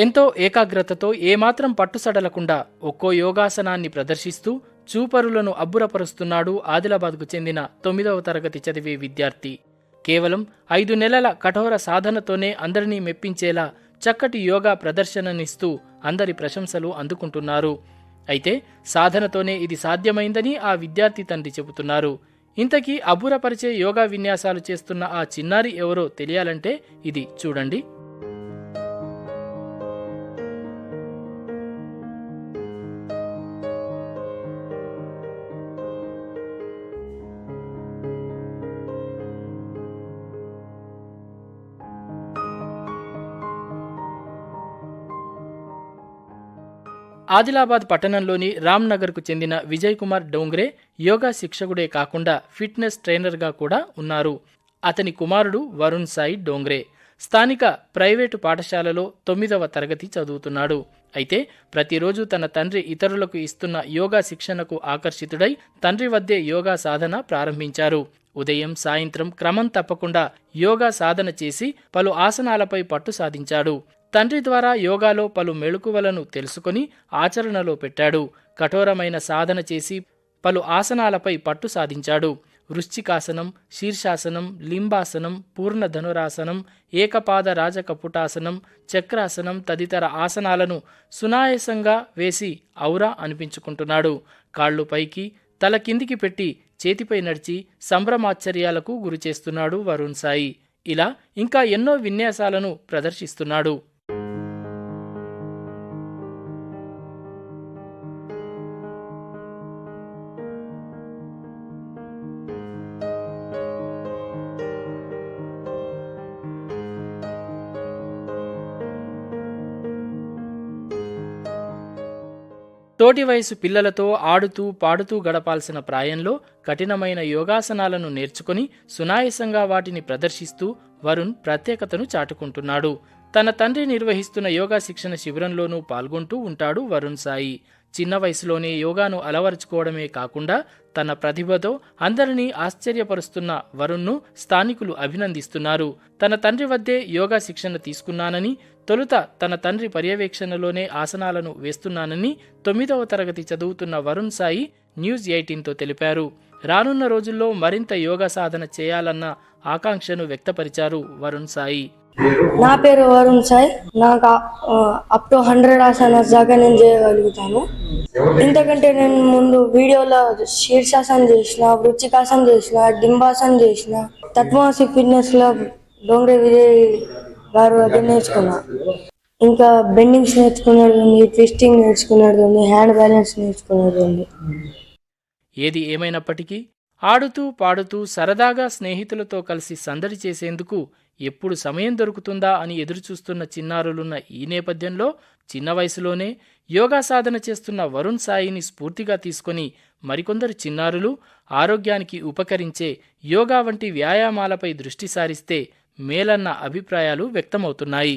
ఎంతో ఏకాగ్రతతో ఏమాత్రం పట్టుసడలకుండా ఒక్కో యోగాసనాన్ని ప్రదర్శిస్తూ చూపరులను అబ్బురపరుస్తున్నాడు ఆదిలాబాద్కు చెందిన 9వ తరగతి చదివే విద్యార్థి. కేవలం 5 నెలల కఠోర సాధనతోనే అందరినీ మెప్పించేలా చక్కటి యోగా ప్రదర్శననిస్తూ అందరి ప్రశంసలు అందుకుంటున్నారు. అయితే సాధనతోనే ఇది సాధ్యమైందని ఆ విద్యార్థి తండ్రి చెబుతున్నారు. ఇంతకీ అబ్బురపరిచే యోగా విన్యాసాలు చేస్తున్న ఆ చిన్నారి ఎవరో తెలియాలంటే ఇది చూడండి. ఆదిలాబాద్ పట్టణంలోని రామ్నగర్కు చెందిన విజయ్ కుమార్ డోంగ్రే యోగా శిక్షకుడే కాకుండా ఫిట్నెస్ ట్రైనర్గా కూడా ఉన్నారు. అతని కుమారుడు వరుణ్ సాయి డోంగ్రే స్థానిక ప్రైవేటు పాఠశాలలో 9వ తరగతి చదువుతున్నాడు. అయితే ప్రతిరోజు తన తండ్రి ఇతరులకు ఇస్తున్న యోగా శిక్షణకు ఆకర్షితుడై తండ్రి వద్దే యోగా సాధన ప్రారంభించారు. ఉదయం సాయంత్రం క్రమం తప్పకుండా యోగా సాధన చేసి పలు ఆసనాలపై పట్టు సాధించాడు. తండ్రి ద్వారా యోగాలో పలు మెళకువలను తెలుసుకొని ఆచరణలో పెట్టాడు. కఠోరమైన సాధన చేసి పలు ఆసనాలపై పట్టు సాధించాడు. వృశ్చికాసనం, శీర్షాసనం, లింబాసనం, పూర్ణ ధనురాసనం, ఏకపాద రాజకపుటాసనం, చక్రాసనం తదితర ఆసనాలను సునాయాసంగా వేసి ఔరా అనిపించుకుంటున్నాడు. కాళ్ళు పైకి తల కిందికి పెట్టి చేతిపై నడిచి సంభ్రమాశ్చర్యాలకు గురిచేస్తున్నాడు వరుణ్ సాయి. ఇలా ఇంకా ఎన్నో విన్యాసాలను ప్రదర్శిస్తున్నాడు. తోటి వయసు పిల్లలతో ఆడుతూ పాడుతూ గడపాల్సిన ప్రాయంలో కఠినమైన యోగాసనాలను నేర్చుకుని సునాయాసంగా వాటిని ప్రదర్శిస్తూ వరుణ్ ప్రత్యేకతను చాటుకుంటున్నాడు. తన తండ్రి నిర్వహిస్తున్న యోగా శిక్షణ శిబిరంలోనూ పాల్గొంటూ ఉంటాడు వరుణ్ సాయి. చిన్న వయసులోనే యోగాను అలవరుచుకోవడమే కాకుండా తన ప్రతిభతో అందరినీ ఆశ్చర్యపరుస్తున్న వరుణ్ను స్థానికులు అభినందిస్తున్నారు. తన తండ్రి వద్దే యోగా శిక్షణ తీసుకున్నానని, తొలుత తన తండ్రి పర్యవేక్షణలోనే ఆసనాలను వేస్తున్నానని 9వ తరగతి చదువుతున్న వరుణ్ సాయి న్యూస్ 18తో తెలిపారు. రానున్న రోజుల్లో మరింత యోగా సాధన చేయాలన్న ఆకాంక్షను వ్యక్తపరిచారు వరుణ్ సాయి. నా పేరు వరుణ్ సాయి. నాకు అప్ టు 100 ఆసనాస్ దాకా నేను చేయగలుగుతాను. ఇంతకంటే నేను ముందు వీడియోలో శీర్షాసనం చేసిన, వృచ్చికాసనం చేసిన, డింబాసనం చేసిన, తత్వమసి ఫిట్నెస్ క్లబ్ డోంగ్రే విజయ్ గారు అది నేర్చుకున్నా. ఇంకా బెండింగ్స్ నేర్చుకునేది ఉంది, ట్విస్టింగ్ నేర్చుకునేది ఉంది, హ్యాండ్ బ్యాలెన్స్ నేర్చుకునేది ఉంది. ఏది ఏమైనప్పటికీ ఆడుతూ పాడుతూ సరదాగా స్నేహితులతో కలిసి సందడి చేసేందుకు ఎప్పుడు సమయం దొరుకుతుందా అని ఎదురుచూస్తున్న చిన్నారులున్న ఈ నేపథ్యంలో చిన్న వయసులోనే యోగా సాధన చేస్తున్న వరుణ్ సాయిని స్ఫూర్తిగా తీసుకొని మరికొందరు చిన్నారులు ఆరోగ్యానికి ఉపకరించే యోగా వంటి వ్యాయామాలపై దృష్టి సారిస్తే మేలన్న అభిప్రాయాలు వ్యక్తమవుతున్నాయి.